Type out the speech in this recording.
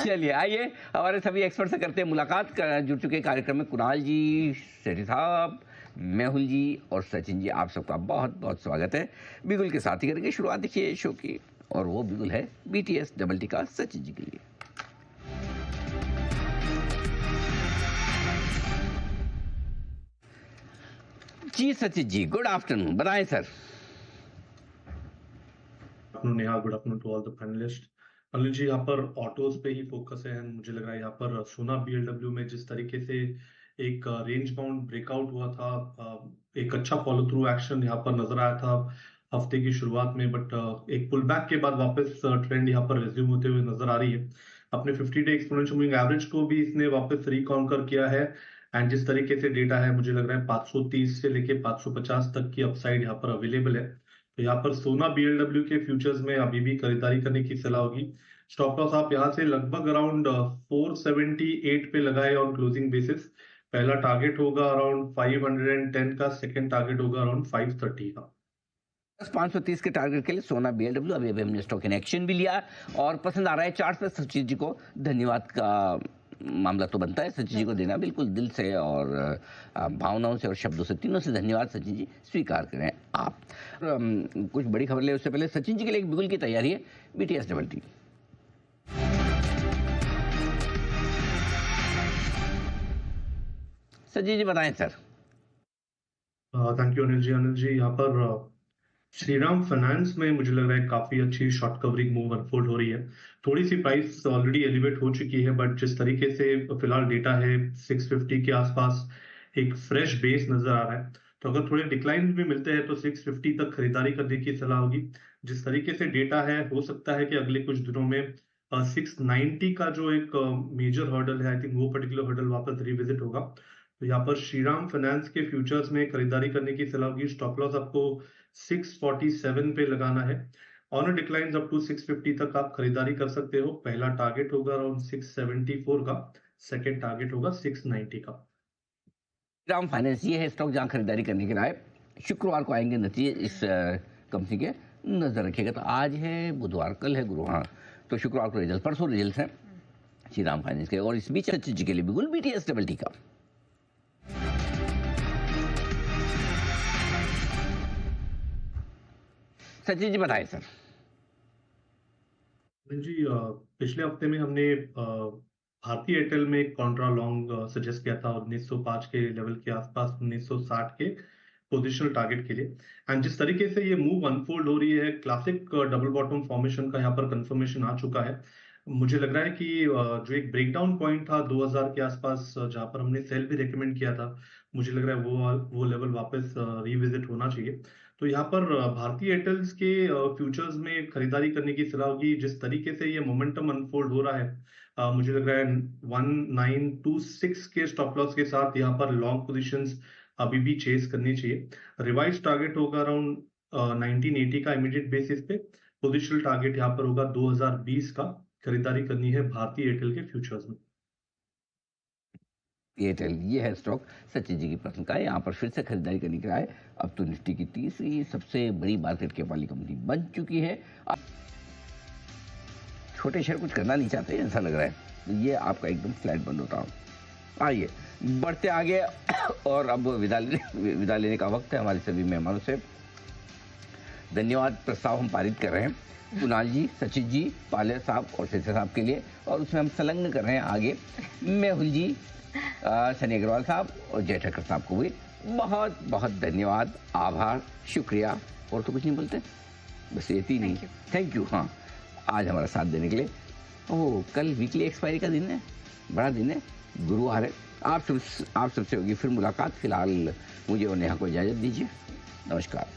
चलिए आइए हमारे सभी एक्सपर्ट से करते हैं मुलाकात। जुड़ चुके कार्यक्रम में कुणाल जी, सेठी साहब, मेहुल जी और सचिन जी, आप सबका बहुत बहुत स्वागत है। बिगुल के साथ ही करेंगे शुरुआत देखिए शो की, और वो बिगुल है BTS डबल टी का सचिन जी के लिए। जी सचिन जी, गुड आफ्टरनून, बताएं sir. Neha, good afternoon to all the panelist. Anil ji, यहाँ पर ऑटोज पे ही फोकस है। मुझे लग रहा है यहाँ पर सोना BLW में जिस तरीके से एक रेंज बाउंड ब्रेकआउट हुआ था, एक अच्छा फॉलो थ्रू एक्शन यहाँ पर नजर आया था हफ्ते की शुरुआत में, बट एक पुल बैक के बाद वापस ट्रेंड यहाँ पर रिज्यूम होते हुए नजर आ रही है। अपने 50 डे एक्सपोनेंशियल मूविंग एवरेज को भी इसने वापस रिकॉन्कर किया है, एंड जिस तरीके से डेटा है मुझे लग रहा है 530 से लेके 550 तक की अपसाइड यहाँ पर अवेलेबल है। तो यहाँ पर सोना BLW के फ्यूचर्स में अभी भी खरीदारी करने की सलाह होगी। स्टॉप लॉस आप यहाँ से लगभग अराउंड 478 पे लगाए ऑन क्लोजिंग बेसिस। पहला टारगेट होगा अराउंड 510 का, सेकंड टारगेट होगा अराउंड 530 का। 530 के टारगेट के लिए सोना BLW अभी हमने स्टॉक इन एक्शन भी लिया और पसंद आ रहा है चार्ट पे। सचिन जी को धन्यवाद का मामला तो बनता है सचिन जी को देना, बिल्कुल दिल से और भावनाओं से और शब्दों से, तीनों से धन्यवाद सचिन जी, स्वीकार करें आप। कुछ बड़ी खबर ले उससे पहले सचिन जी के लिए एक बिगुल की तैयारी है BTS double T. Sachin ji बताएं sir. Thank you Anil ji. Anil ji, यहाँ पर श्रीराम फाइनेंस में मुझे लग रहा है काफी अच्छी शॉर्ट कवरिंग मूव अनफोल्ड हो रही है। थोड़ी सी प्राइस ऑलरेडी एलिवेट हो चुकी है, बट जिस तरीके से फिलहाल डेटा है 650 के आसपास एक फ्रेश बेस नजर आ रहा है। तो अगर थोड़े डिक्लाइन भी मिलते हैं तो 650 तक खरीदारी करने की सलाह होगी। जिस तरीके से डेटा है, हो सकता है कि अगले कुछ दिनों में 690 का जो एक मेजर हर्डल है, आई थिंक वो पर्टिकुलर हर्डल वापस रिविजिट होगा। तो यहाँ पर श्रीराम फाइनेंस के फ्यूचर्स में खरीदारी करने की सलाह होगी। स्टॉप लॉस आपको 647 पे लगाना है। ऑन डिक्लाइन अप टू 650 तक आप खरीदारी कर सकते हो। पहला टारगेट होगा अराउंड 674 का, सेकंड टारगेट होगा 690 का। श्रीराम फाइनेंस ये है स्टॉक जहां खरीदारी करने के लिए शुक्रवार को आएंगे नतीजे इस कंपनी के, नजर रखिएगा। तो आज है बुधवार, कल है गुरुवार, हाँ, तो शुक्रवार को रिजल्ट, परसों रिजल्ट हैं श्रीराम फाइनेंस के। और इस बीच सचिन जी के लिए बिगुल BTS डबल टी का। सचिन जी बताएं सर। जी, पिछले हफ्ते में हमने भारतीय एयरटेल में एक कॉन्ट्रा लॉन्ग सजेस्ट किया था 1905 के लेवल के आसपास, 1960 के पोजिशनल टारगेट के लिए। एंड जिस तरीके से ये मूव अनफोल्ड हो रही है, क्लासिक डबल बॉटम फॉर्मेशन का यहाँ पर कंफर्मेशन आ चुका है। मुझे लग रहा है कि जो एक ब्रेकडाउन पॉइंट था 2000 के आसपास, जहां पर हमने सेल भी रेकमेंड किया था, मुझे लग रहा है वो लेवल वापस रिविजिट होना चाहिए। तो यहाँ पर भारतीय एयरटेल्स के फ्यूचर्स में खरीदारी करने की सलाह होगी। जिस तरीके से ये मोमेंटम अनफोल्ड हो रहा है, मुझे लग रहा है 1926 के स्टॉप लॉस के साथ यहाँ पर लॉन्ग पोजीशंस अभी भी चेस करनी चाहिए। रिवाइज टारगेट होगा अराउंड 1980 का इमीडिएट बेसिस पे। पोजिशनल टारगेट यहाँ पर होगा 2020 का। खरीदारी करनी है भारतीय एयरटेल के फ्यूचर्स में। एयरटेल ये है स्टॉक सचिन जी की पसंद का है, यहाँ पर फिर से खरीदारी करने के लिए आए। अब तो निफ्टी की तीसरी सबसे बड़ी मार्केट कैप वाली कंपनी बन चुकी है। छोटे शेयर कुछ करना नहीं चाहते ऐसा लग रहा है, तो ये आपका एकदम फ्लैट बंद होता है। आइए बढ़ते आगे, और अब विदा लेने का वक्त है हमारे सभी मेहमानों से। धन्यवाद प्रस्ताव हम पारित कर रहे हैं कुणाल जी, सचिन जी, पाले साहब और सेठा साहब के लिए, और उसमें हम संलग्न कर रहे हैं आगे मेहुल जी, सनी अग्रवाल साहब और जय ठक्कर साहब को भी बहुत बहुत धन्यवाद, आभार, शुक्रिया। और तो कुछ नहीं बोलते, बस ये तीन ही। Thank you. हाँ, आज हमारा साथ देने के लिए। ओह, कल वीकली एक्सपायरी का दिन है, बड़ा दिन है, गुरुवार है। आप सबसे होगी फिर मुलाकात। फिलहाल मुझे और नेहा को इजाज़त दीजिए, नमस्कार।